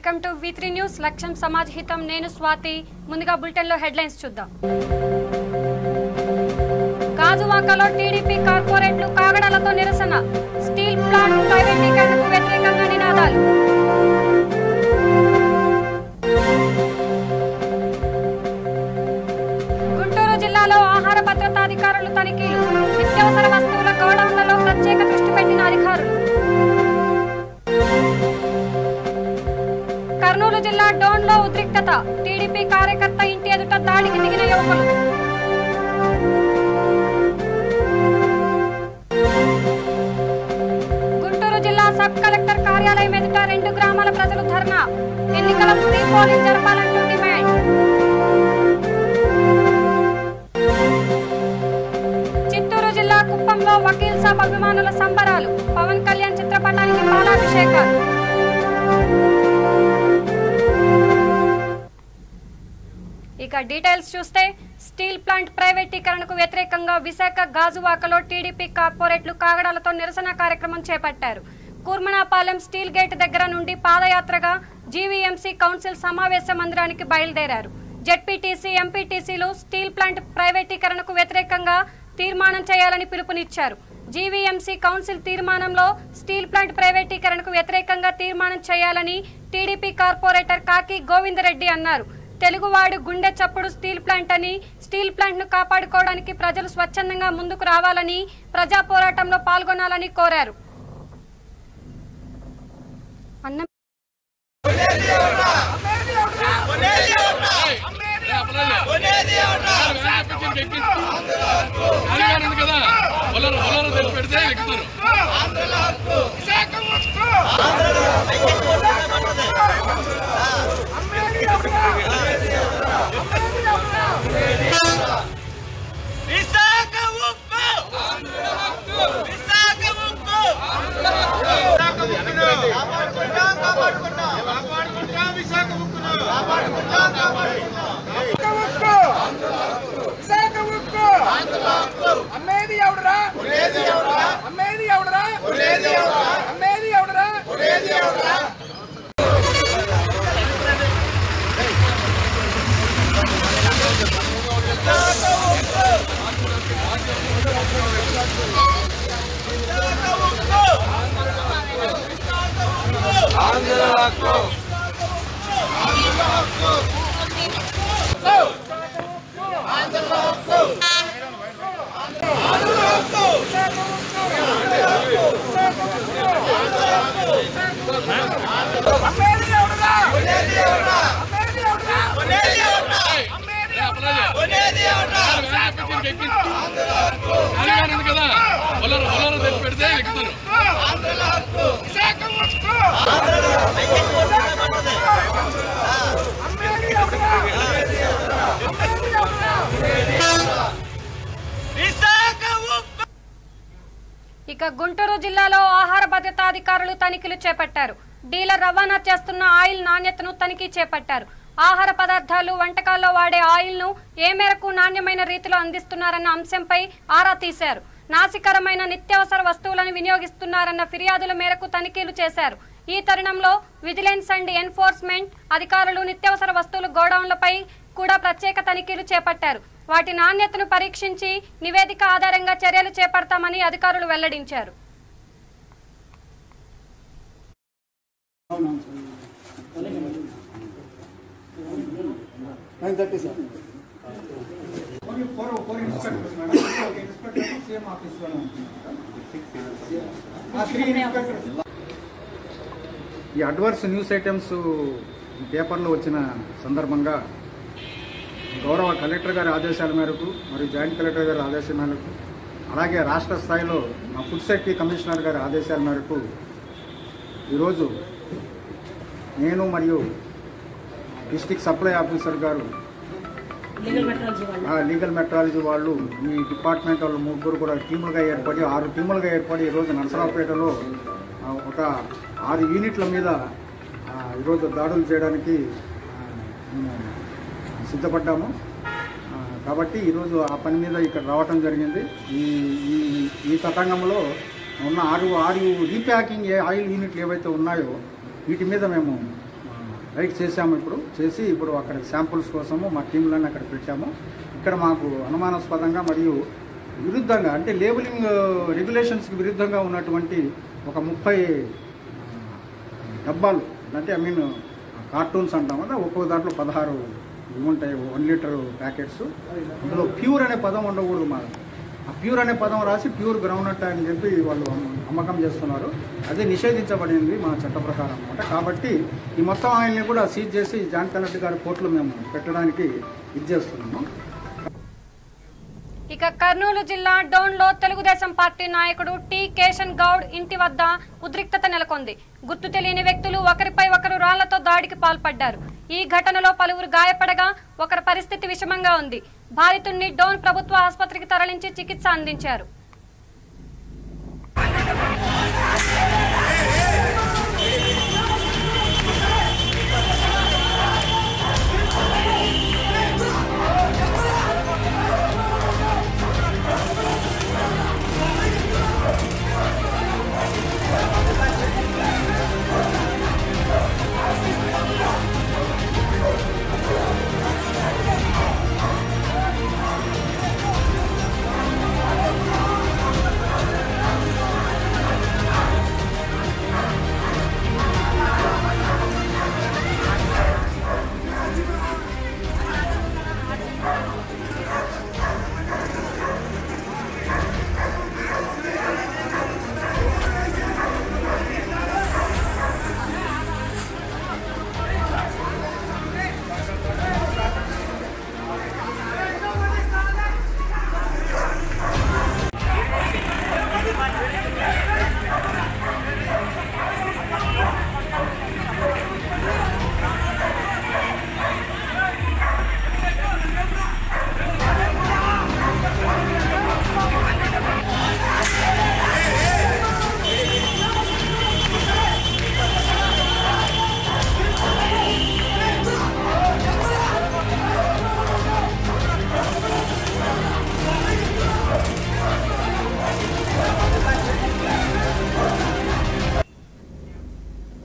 Welcome to V3 news లక్ష్యం సమాజ్ హితం నేను స్వాతి ముందుగా బులెటిన్ లో హెడ్లైన్స్ చూద్దాం గాజువాకలో టీడీపీ కార్పొరేట్లు కాగడాలతో నిరసన స్టీల్ ప్లాంట్ ప్రైవేటీకరణకు వ్యతిరేకంగా నినాదాలు గుంటూరు జిల్లాలో ఆహార భద్రతా అధికారులు తనిఖీలు నిత్యావసర వస్తువుల గోడౌన్లలో ప్రత్యేక దృష్టి పెట్టిన అధికారులు కర్నూలు జిల్లా డోన్లో ఉద్రిక్తత టీడీపీ కార్యకర్త ఇంటి ఎదుట దాడికి దిగిన యువకులు గుంటూరు జిల్లా సబ్ కలెక్టర్ కార్యాలయం ఎదుట 2 గ్రామాల ప్రజలు ధర్నా ఎన్నికల ప్రీ పోలింగ్ జరపాలంటూ డిమాండ్ చిత్తూరు జిల్లా కుప్పంలో వకీల్ సాబ్ అభిమానుల సంబరాలు పవన్ కళ్యాణ్ చిత్రపటానికి పాలాభిషేకాలు ఇక డీటెయిల్స్ చూస్తే స్టీల్ ప్లాంట్ ప్రైవేటీకరణకు వ్యతిరేకంగా విశాఖ గాజువాకలో టీడీపీ కార్పొరేట్లు కాగడాలతో నిరసన కార్యక్రమం చేపట్టారు. కూర్మనాపాలెం స్టీల్ గేట్ దగ్గర నుండి పాదయాత్రగా జీవీఎంసీ కౌన్సిల్ సమావేశ మందిరానికి బయలుదేరారు. జెడ్పీటీసీ ఎంపీటీసీలు స్టీల్ ప్లాంట్ ప్రైవేటీకరణకు వ్యతిరేకంగా తీర్మానం చేయాలని పిలుపునిచ్చారు. జీవీఎంసీ కౌన్సిల్ తీర్మానంలో స్టీల్ ప్లాంట్ ప్రైవేటీకరణకు వ్యతిరేకంగా తీర్మానం చేయాలని టీడీపీ కార్పొరేటర్ కాకి గోవిందరెడ్డి అన్నారు. తెలుగువాడు గుండె చప్పుడు స్టీల్ ప్లాంట్ అని స్టీల్ ప్లాంట్ ను కాపాడుకోవడానికి ప్రజలు స్వచ్ఛందంగా ముందుకు రావాలని ప్రజా పోరాటంలో పాల్గొనాలని కోరారు. ఇక గుంటూరు జిల్లాలో ఆహార భద్రతా అధికారులు తనిఖీలు చేపట్టారు. డీలర్ రవాణా చేస్తున్న ఆయిల్ నాణ్యతను తనిఖీ చేపట్టారు. ఆహార పదార్థాలు వంటకాల్లో వాడే ఆయిల్ ను ఏ మేరకు నాణ్యమైన రీతిలో అందిస్తున్నారన్న అంశంపై ఆరా తీశారు. నాసికరమైన నిత్యావసర వస్తువులను వినియోగిస్తున్నారన్న ఫిర్యాదుల మేరకు తనిఖీలు చేశారు. ఈ తరుణంలో విజిలెన్స్ అండ్ ఎన్ఫోర్స్మెంట్ అధికారులు నిత్యావసర వస్తువుల గోడౌన్లపై కూడా ప్రత్యేక తనిఖీలు చేపట్టారు. వాటి నాణ్యతను పరీక్షించి నివేదిక ఆధారంగా చర్యలు చేపడతామని అధికారులు వెల్లడించారు. ఈ అడ్వర్స్ న్యూస్ ఐటమ్స్ పేపర్లో వచ్చిన సందర్భంగా గౌరవ కలెక్టర్ గారి ఆదేశాల మేరకు మరియు జాయింట్ కలెక్టర్ గారి ఆదేశాల మేరకు అలాగే రాష్ట్ర స్థాయిలో మా ఫుడ్ సేఫ్టీ కమిషనర్ గారి ఆదేశాల మేరకు ఈరోజు నేను మరియు డిస్ట్రిక్ట్ సప్లై ఆఫీసర్ గారు లీగల్ మెట్రాలజీ వాళ్ళు ఈ డిపార్ట్మెంట్ వాళ్ళు 3 కూడా టీములుగా ఏర్పడి 6 టీములుగా ఏర్పడి ఈరోజు నరసరావుపేటలో ఒక 6 యూనిట్ల మీద ఈరోజు దాడులు చేయడానికి సిద్ధపడ్డాము. కాబట్టి ఈరోజు ఆ పని మీద ఇక్కడ రావటం జరిగింది. ఈ తతంగంలో ఉన్న 6 రీప్యాకింగ్ ఆయిల్ యూనిట్లు ఏవైతే ఉన్నాయో వీటి మీద మేము రైడ్ చేశాము. ఇప్పుడు అక్కడ శాంపుల్స్ కోసము మా టీంలను అక్కడ పెట్టాము. ఇక్కడ మాకు అనుమానాస్పదంగా మరియు విరుద్ధంగా అంటే లేబులింగ్ రెగ్యులేషన్స్కి విరుద్ధంగా ఉన్నటువంటి ఒక 30 డబ్బాలు అంటే కార్టూన్స్ అంటాం కదా, ఒక్కొక్క దాంట్లో 16 ఉంటాయి 1 లీటర్ ప్యాకెట్స్. అందులో ప్యూర్ అనే పదం ఉండకూడదు. ఆ ప్యూర్ అనే పదం రాసి ప్యూర్ గ్రౌండ్నట్ అని చెప్పి వాళ్ళు అమ్మకం చేస్తున్నారు. అది నిషేధించబడింది మా చట్ట ప్రకారం అన్నమాట. కాబట్టి ఈ మొత్తం ఆయిల్ని కూడా సీజ్ చేసి జాయింట్ కలెక్టర్ గారి కోర్టులో మేము పెట్టడానికి చేస్తున్నాము. ఇక కర్నూలు జిల్లా డోన్లో తెలుగుదేశం పార్టీ నాయకుడు టి కేశన్ గౌడ్ ఇంటి వద్ద ఉద్రిక్తత నెలకొంది. గుర్తు తెలియని వ్యక్తులు ఒకరిపై ఒకరు రాళ్లతో దాడికి పాల్పడ్డారు. ఈ ఘటనలో పలువురు గాయపడగా ఒకరి పరిస్థితి విషమంగా ఉంది. బాధితుడిని డోన్ ప్రభుత్వ ఆసుపత్రికి తరలించి చికిత్స అందించారు.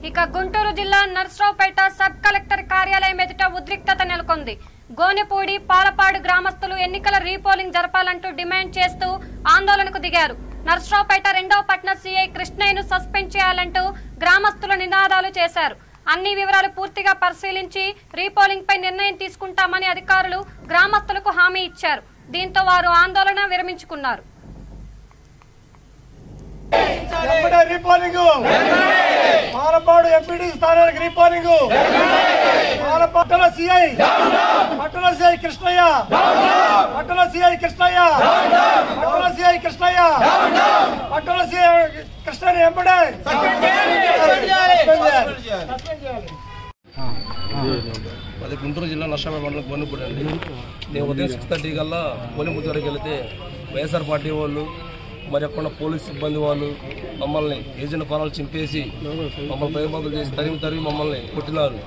ఇక గుంటూరు జిల్లా నర్సరావుపేట సబ్ కలెక్టర్ కార్యాలయం ఎదుట ఉద్రిక్తత నెలకొంది. గోనెపూడి పాలపాడు గ్రామస్తులు ఎన్నికల రీపోలింగ్ జరపాలంటూ డిమాండ్ చేస్తూ ఆందోళనకు దిగారు. నర్సరావుపేట 2వ పట్టణ సీఐ కృష్ణయ్యను సస్పెండ్ చేయాలంటూ గ్రామస్తులు నినాదాలు చేశారు. అన్ని వివరాలు పూర్తిగా పరిశీలించి రీపోలింగ్ పై నిర్ణయం తీసుకుంటామని అధికారులు గ్రామస్తులకు హామీ ఇచ్చారు. దీంతో వారు ఆందోళన విరమించుకున్నారు. పాలపాడు ఎంపీడీ స్థానానికి రీపోలింగ్. పట్టణ సిఐ కృష్ణయ్య, పట్టణ సిఐ కృష్ణయ్య, పట్టణ సిఐ కృష్ణయ్య, పట్టణ సిఐ కృష్ణని ఎంపడే అది గుంటూరు జిల్లా నర్సరావుపేట మండలం గోనెపూడి అండి. నేను ఉదయం 6:30 కల్లా గోనెపూడి వరకు వెళితే వైఎస్ఆర్ పార్టీ వాళ్ళు మరి అక్కడ పోలీస్ సిబ్బంది వాళ్ళు మమ్మల్ని ఏజెంట్ ఫారాలు చింపేసి మమ్మల్ని ప్రతిపాదనలు చేసి తరిమి మమ్మల్ని కొట్టినారు.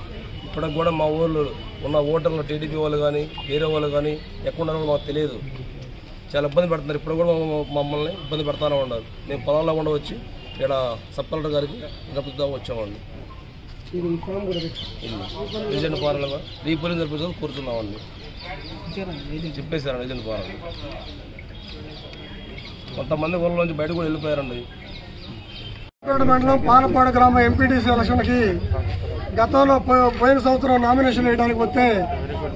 ఇప్పటికి కూడా మా ఊళ్ళో ఉన్న ఓటర్లు టీడీపీ వాళ్ళు కానీ వేరే వాళ్ళు కానీ ఎక్కడున్నారో మాకు తెలియదు. చాలా ఇబ్బంది పెడుతున్నారు. ఇప్పుడు కూడా మమ్మల్ని ఇబ్బంది పెడతానే ఉన్నారు. మేము పొలాల్లో కూడా వచ్చి ఇక్కడ సబ్ కలెక్టర్ గారికి గెలుపుదాం వచ్చామండి. ఏజెంట్ ఫారాలుగా రీపోలింగ్ జరిపించాలని కోరుతున్నామండి. చెప్పేశారండి ఏజెంట్ ఫారాలు. కొంతమంది ఊళ్ళలోంచి బయట కూడా వెళ్ళిపోయారండి. మండలం పాలపాడు గ్రామ ఎంపీటీసీ ఎలక్షన్కి గతంలో పోయిన సంవత్సరం నామినేషన్ వేయడానికి వస్తే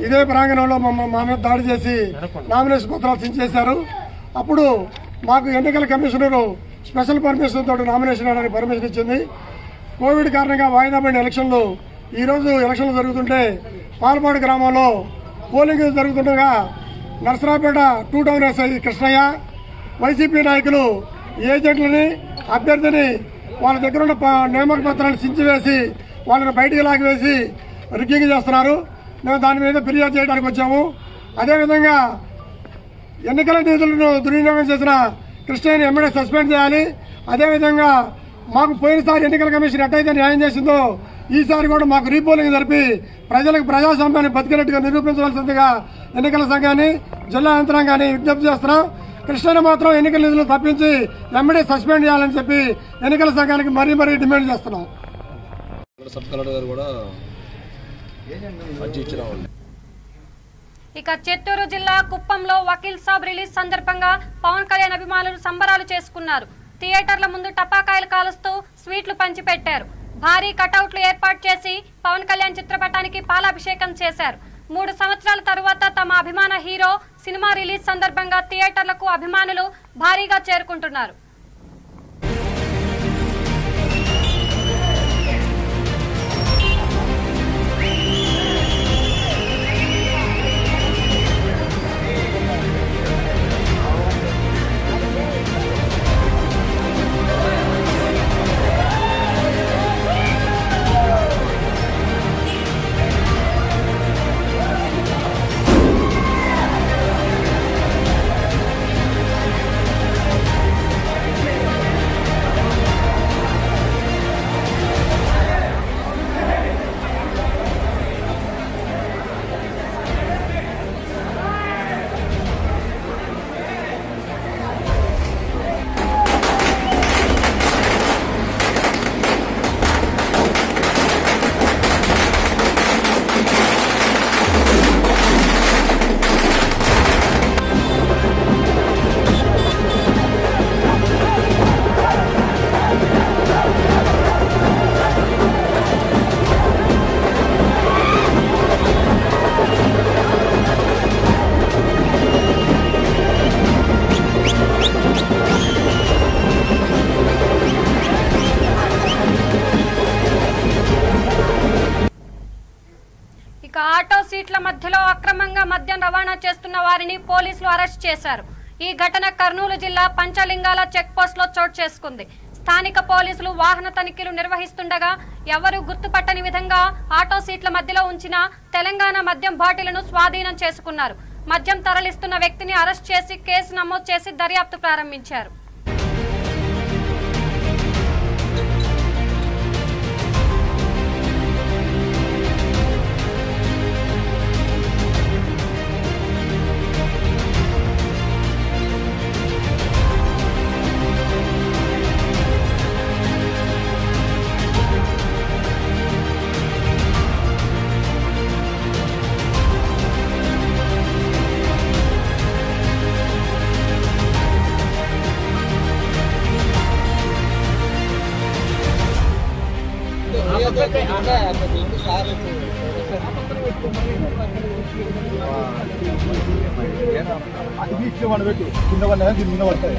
ఇదే ప్రాంగణంలో మా మీద దాడి చేసి నామినేషన్ పత్రాలు చించేశారు. అప్పుడు మాకు ఎన్నికల కమిషనరు స్పెషల్ పర్మిషన్ తోటి నామినేషన్ వేయడానికి పర్మిషన్ ఇచ్చింది. కోవిడ్ కారణంగా వాయిదా పడిన ఎలక్షన్లు ఈరోజు ఎలక్షన్లు జరుగుతుంటే పాలపాడు గ్రామంలో పోలింగ్ జరుగుతుండగా నర్సరావుపేట 2 టౌన్ ఎస్ఐ కృష్ణయ్య, వైసీపీ నాయకులు ఏజెంట్లని అభ్యర్థిని వాళ్ళ దగ్గర ఉన్న నియామక పత్రాలను చించివేసి వాళ్ళని బయటికి లాగివేసి రిగ్గింగ్ చేస్తున్నారు. మేము దాని మీద ఫిర్యాదు చేయడానికి వచ్చాము. అదేవిధంగా ఎన్నికల నిధులను దుర్వినియోగం చేసిన కృష్ణయ్యని ఎమ్మెల్యే సస్పెండ్ చేయాలి. అదేవిధంగా మాకు పోయినసారి ఎన్నికల కమిషన్ ఎట్టయితే న్యాయం చేసిందో ఈసారి కూడా మాకు రీపోలింగ్ జరిపి ప్రజలకు ప్రజాస్వామ్యాన్ని బతికినట్టుగా నిరూపించవలసిందిగా ఎన్నికల సంఘాన్ని జిల్లా యంత్రాంగాన్ని విజ్ఞప్తి చేస్తున్నాం. కృష్ణయ్య మాత్రం ఎన్నికల నిధులు తప్పించి ఎమ్మెల్యే సస్పెండ్ చేయాలని చెప్పి ఎన్నికల సంఘానికి మరీ డిమాండ్ చేస్తున్నాం. సబ్ కలెక్టర్ గారు కూడా అర్జీ ఇచ్చినామండి. ఇక చిత్తూరు జిల్లా కుప్పంలో వకీల్ సాబ్ రిలీజ్ సందర్భంగా పవన్ కళ్యాణ్ అభిమానులు సంబరాలు చేసుకున్నారు. థియేటర్ల ముందు టపాకాయలు కాలుస్తూ స్వీట్లు పంచిపెట్టారు. భారీ కటౌట్లు ఏర్పాటు చేసి పవన్ కళ్యాణ్ చిత్రపటానికి పాలాభిషేకం చేశారు. 3 సంవత్సరాల తరువాత తమ అభిమాన హీరో సినిమా రిలీజ్ సందర్భంగా థియేటర్లకు అభిమానులు భారీగా చేరుకుంటున్నారు. ఆటో సీట్ల మధ్యలో అక్రమంగా మద్యం రవాణా చేస్తున్న వారిని పోలీసులు అరెస్ట్ చేశారు. ఈ ఘటన కర్నూలు జిల్లా పంచలింగాల చెక్ పోస్ట్ లో చోటు చేసుకుంది. స్థానిక పోలీసులు వాహన తనిఖీలు నిర్వహిస్తుండగా ఎవరు గుర్తుపట్టని విధంగా ఆటో సీట్ల మధ్యలో ఉంచిన తెలంగాణ మద్యం బాటిళ్లను స్వాధీనం చేసుకున్నారు. మద్యం తరలిస్తున్న వ్యక్తిని అరెస్ట్ చేసి కేసు నమోదు చేసి దర్యాప్తు ప్రారంభించారు. అది ఇచ్చేవాడు పెట్టు కింద పడినా దీని మీద పడతాయి.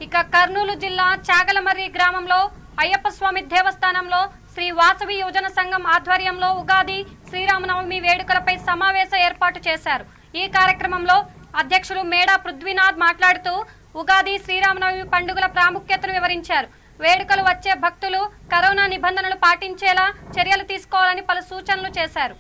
ఇక కర్నూలు జిల్లా చాగలమర్రి గ్రామంలో అయ్యప్ప స్వామి దేవస్థానంలో శ్రీ వాసవి యువజన సంఘం ఆధ్వర్యంలో ఉగాది శ్రీరామనవమి వేడుకలపై సమావేశం ఏర్పాటు చేశారు. ఈ కార్యక్రమంలో అధ్యక్షులు మేడా పృథ్వీనాథ్ మాట్లాడుతూ ఉగాది శ్రీరామనవమి పండుగల ప్రాముఖ్యతను వివరించారు. వేడుకలు వచ్చే భక్తులు కరోనా నిబంధనలు పాటించేలా చర్యలు తీసుకోవాలని పలు సూచనలు చేశారు.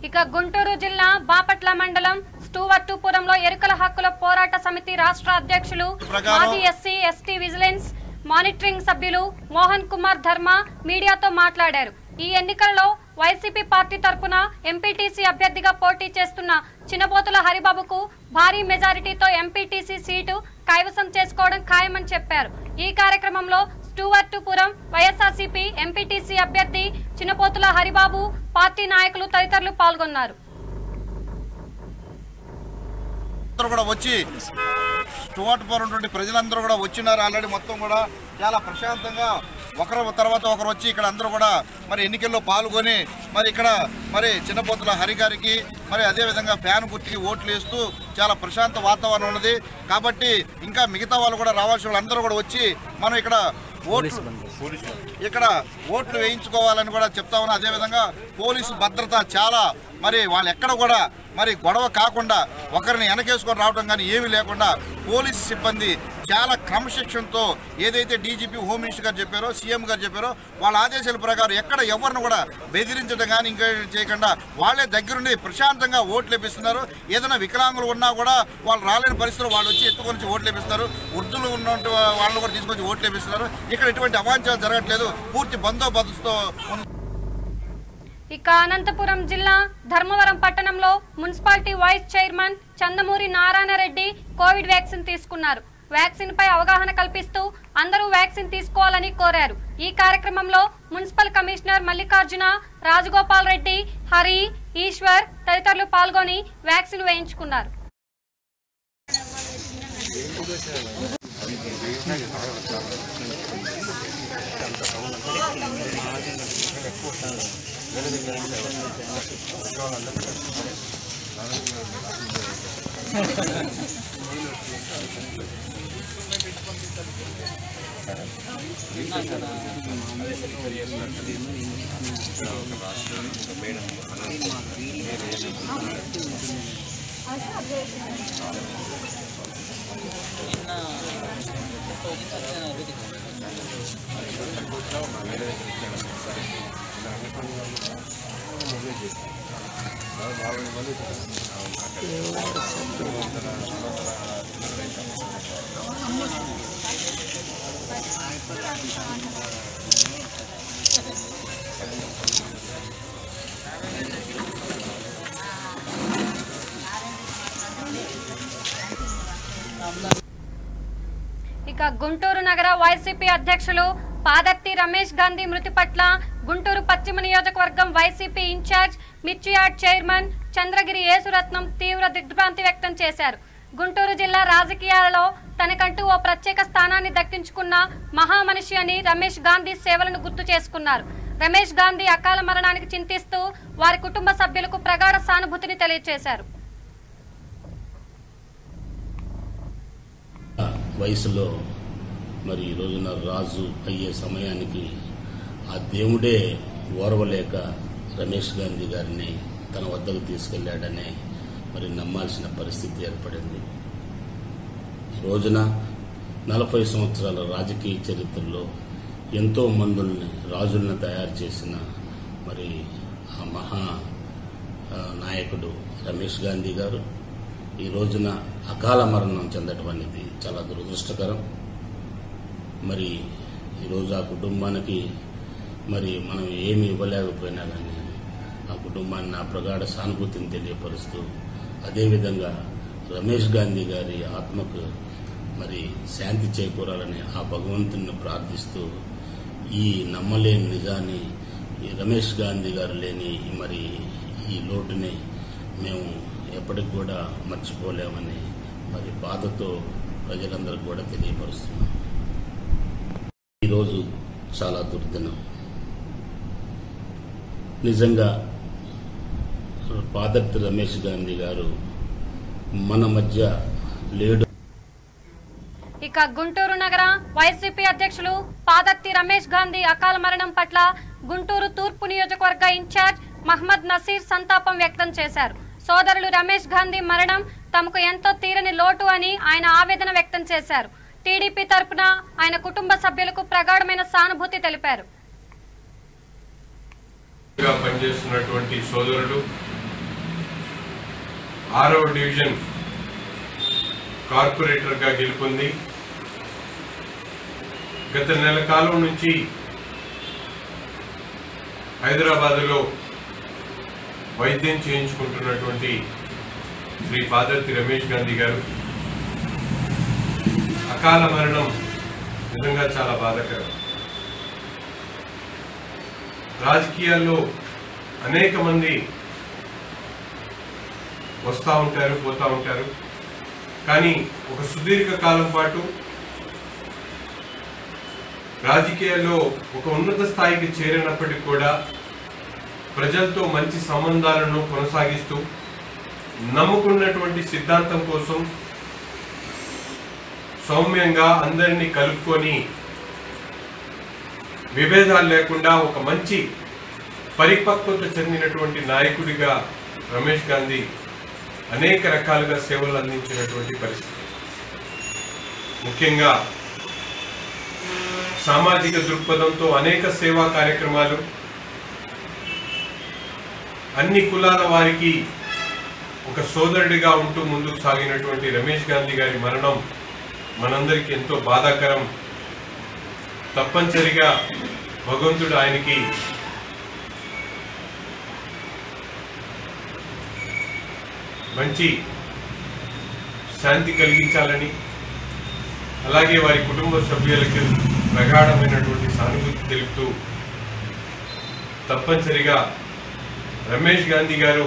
ఇక గుంటూరు జిల్లా బాపట్ల మండలం స్టూవర్టుపురంలో ఎరుకల హక్కుల పోరాట సమితి రాష్ట్ర అధ్యక్షులు మాజీ ఎస్సీ ఎస్టీ విజిలెన్స్ మానిటరింగ్ సభ్యులు మోహన్ కుమార్ ధర్మ మీడియాతో మాట్లాడారు. ఈ ఎన్నికల్లో వైసీపీ పార్టీ తరపున ఎంపీటీసీ అభ్యర్థిగా పోటీ చేస్తున్న చినబోతుల హరిబాబుకు భారీ మెజారిటీతో ఎంపీటీసీ సీటు కైవసం చేసుకోవడం ఖాయమని చెప్పారు. ఈ కార్యక్రమంలో స్టూవర్టుపురం వైఎస్ఆర్సీపీ ఎంపీటీసీ అభ్యర్థి చిన్నపోతుల హరిబాబు, పార్టీ నాయకులు తదితరులు పాల్గొన్నారు. వచ్చి స్టూవర్టుపురం నుండి ప్రజలందరూ కూడా వచ్చినారు. ఆల్రెడీ మొత్తం కూడా చాలా ప్రశాంతంగా ఒకరు తర్వాత ఒకరు వచ్చి ఇక్కడ అందరూ కూడా మరి ఎన్నికల్లో పాల్గొని మరి ఇక్కడ మరి చిన్నపోతుల హరి గారికి మరి అదేవిధంగా ఫ్యాన్ గుర్తుకి ఓట్లు వేస్తూ చాలా ప్రశాంత వాతావరణం ఉన్నది. కాబట్టి ఇంకా మిగతా వాళ్ళు కూడా రావాల్సిన వాళ్ళందరూ కూడా వచ్చి మనం ఇక్కడ ఓట్లు వేయించుకోవాలని కూడా చెప్తా ఉన్నాం. అదేవిధంగా పోలీసు భద్రత చాలా మరి వాళ్ళు ఎక్కడ కూడా మరి గొడవ కాకుండా ఒకరిని వెనకేసుకొని రావడం కానీ ఏమీ లేకుండా పోలీసు సిబ్బంది చాలా క్రమశిక్షణతో ఏదైతే డీజీపీ హోమ్ మినిస్టర్ గారు చెప్పారో, సీఎం గారు చెప్పారో వాళ్ళ ఆదేశాల ప్రకారం ఎక్కడ ఎవరిని కూడా బెదిరించడం కానీ ఇంకా చేయకుండా వాళ్ళే దగ్గరుండి ప్రశాంతంగా ఓట్లు వేపిస్తున్నారు. ఏదైనా వికలాంగులు ఉన్నా కూడా వాళ్ళు రాలేని పరిస్థితుల్లో వాళ్ళు వచ్చి ఎత్తుకొని ఓట్లు వేపిస్తారు. వృద్ధులు ఉన్నటువంటి వాళ్ళని కూడా తీసుకొచ్చి ఓట్లు వేపిస్తున్నారు. ఇక్కడ ఎటువంటి అవాంఛాలు జరగట్లేదు. పూర్తి బందోబస్తుతో. ఇక అనంతపురం జిల్లా ధర్మవరం పట్టణంలో municipality vice chairman Chandamuri Narayanareddy Covid vaccine తీసుకున్నారు. వ్యాక్సిన్ పై అవగాహన కల్పిస్తూ అందరూ వ్యాక్సిన్ తీసుకోవాలని కోరారు. ఈ కార్యక్రమంలో మున్సిపల్ కమిషనర్ మల్లికార్జున, రాజగోపాల్ రెడ్డి, హరి, ఈశ్వర్ తదితరులు పాల్గొని వ్యాక్సిన్ వేయించుకున్నారు. ఇక గుంటూరు నగర వైసీపీ అధ్యక్షులు పాదర్తి రమేష్ గాంధీ మృతి పట్ల గుంటూరు పశ్చిమ నియోజకవర్గం వైసీపీ ఇన్ఛార్జ్ మిర్చియార్డ్ చైర్మన్ చంద్రగిరి యేసురత్నం తీవ్ర దిగ్భ్రాంతి వ్యక్తం చేశారు. గుంటూరు జిల్లా రాజకీయాలలో తనకంటూ ఓ ప్రత్యేక స్థానాన్ని దక్కించుకున్న మహామనిషి అని రమేష్ గాంధీ సేవలను గుర్తు చేసుకున్నారు. రమేష్ గాంధీ అకాల మరణానికి చింతిస్తూ వారి కుటుంబ సభ్యులకు ప్రగాఢ సానుభూతిని తెలియజేశారు. వయసులో మరి ఈ రోజున రాజు అయ్యే సమయానికి ఆ దేవుడే ఓర్వలేక రమేష్ గాంధీ గారిని తన వద్దకు తీసుకెళ్లాడనే మరి నమ్మాల్సిన పరిస్థితి ఏర్పడింది. ఈ రోజున 40 సంవత్సరాల రాజకీయ చరిత్రలో ఎంతో మందుల్ని రాజులను తయారు చేసిన మరి ఆ మహా నాయకుడు రమేష్ గాంధీ గారు ఈ రోజున అకాల మరణం చెందడం అనేది చాలా దురదృష్టకరం. మరి ఈరోజు ఆ కుటుంబానికి మరి మనం ఏమి ఇవ్వలేకపోయినా కానీ ఆ కుటుంబాన్ని నా ప్రగాఢ సానుభూతిని తెలియపరుస్తూ అదేవిధంగా రమేష్ గాంధీ గారి ఆత్మకు మరి శాంతి చేకూరాలని ఆ భగవంతుని ప్రార్థిస్తూ ఈ నమ్మలేని నిజాన్ని రమేష్ గాంధీ గారు లేని మరి ఈ లోటుని మేము ఎప్పటికి కూడా మర్చిపోలేమని మరి బాధతో ప్రజలందరికీ కూడా తెలియపరుస్తున్నాం. ఈరోజు చాలా దుర్దినం. నిజంగా పాదర్తి రమేష్ గాంధీ గారు మన మధ్య లేడు. ఇక గుంటూరు నగర వైసీపీ అధ్యక్షులు పాదర్తి రమేష్ గాంధీ అకాల మరణం పట్ల గుంటూరు తూర్పు నియోజకవర్గ ఇన్ఛార్జ్ మహమ్మద్ నసీర్ సంతాపం వ్యక్తం చేశారు. సోదరులు రమేష్ గాంధీ మరణం తమకు ఎంతో తీరని లోటు అని ఆయన ఆవేదన వ్యక్తం చేశారు. టీడీపీ తరపున ఆయన కుటుంబ సభ్యులకు ప్రగాఢమైన సానుభూతి తెలిపారు. పనిచేస్తున్నటువంటి సోదరుడు 6వ డివిజన్ కార్పొరేటర్ గా గెలుపొంది గత నెల కాలం నుంచి హైదరాబాద్లో వైద్యం చేయించుకుంటున్నటువంటి శ్రీ పాదర్తి రమేష్ గాంధీ గారు అకాల మరణం నిజంగా చాలా బాధాకరం. రాజకీయాల్లో అనేక మంది వస్తూ ఉంటారు, పోతూ ఉంటారు. కానీ ఒక సుదీర్ఘ కాలం పాటు రాజకీయాల్లో ఒక ఉన్నత స్థాయికి చేరినప్పటికీ కూడా ప్రజలతో మంచి సంబంధాలను కొనసాగిస్తూ నమ్ముకున్నటువంటి సిద్ధాంతం కోసం సౌమ్యంగా అందరినీ కలుపుకొని విభేదాలు లేకుండా ఒక మంచి పరిపక్వత చెందినటువంటి నాయకుడిగా రమేష్ గాంధీ అనేక రకాలుగా సేవలు అందించినటువంటి పరిస్థితి. ముఖ్యంగా సామాజిక దృక్పథంతో అనేక సేవా కార్యక్రమాలు, అన్ని కులాల వారికి ఒక సోదరుడిగా ఉంటూ ముందుకు సాగినటువంటి రమేష్ గాంధీ గారి మరణం మనందరికీ ఎంతో బాధాకరం. తప్పనిసరిగా భగవంతుడు ఆయనకి మంచి శాంతి కలిగించాలని, అలాగే వారి కుటుంబ సభ్యులకు ప్రగాఢమైనటువంటి సానుభూతి తెలుపుతూ తప్పనిసరిగా రమేష్ గాంధీ గారు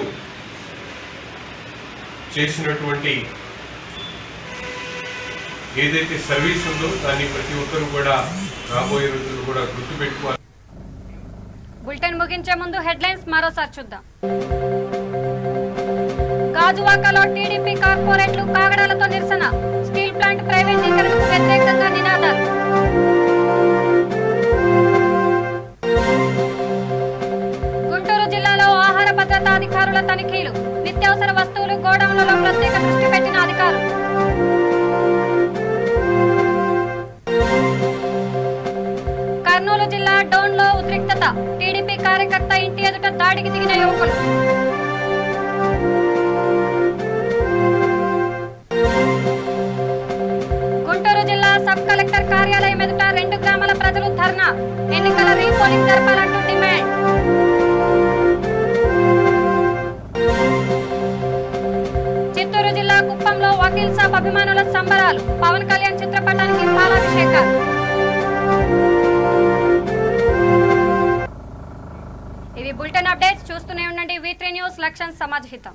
చేసినటువంటి ఏదైతే సర్వీస్ ఉందో దాన్ని ప్రతి ఒక్కరూ కూడా రాబోయే రోజులు కూడా గుర్తుపెట్టుకోవాలి. బులెటిన్ ముగించే ముందు హెడ్లైన్స్ మరోసారి చూద్దాం. గాజువాకలో టీడీపీ కార్పొరేట్లు కాగడాలతో నిరసన, స్టీల్ ప్లాంట్ ప్రైవేటీకరణకు వ్యతిరేకంగా నినాదాలు. గుంటూరు జిల్లాలో ఆహార భద్రతా అధికారుల తనిఖీలు, నిత్యావసర వస్తువులు గోడౌన్లలో ప్రత్యేక దృష్టి పెట్టిన అధికారులు. కర్నూలు జిల్లా డోన్లో ఉద్రిక్తత, టీడీపీ కార్యకర్త ఇంటి ఎదుట దాడికి దిగిన యువకులు. గుంటూరు జిల్లా సబ్ కలెక్టర్ కార్యాలయం ఎదుట 2 గ్రామాల ప్రజలు ధర్నా, ఎన్నికల రీపోలింగ్ జరపాలంటూ డిమాండ్. చిత్తూరు జిల్లా కుప్పంలో వకీల్ సాబ్ అభిమానుల సంబరాలు, పవన్ కళ్యాణ్ చిత్రపటానికి పాలాభిషేకాలు. ఇవి బులెటిన్ అప్డేట్స్. చూస్తూనే ఉండండి V3 న్యూస్, లక్ష్యం సమాజ్ హితం.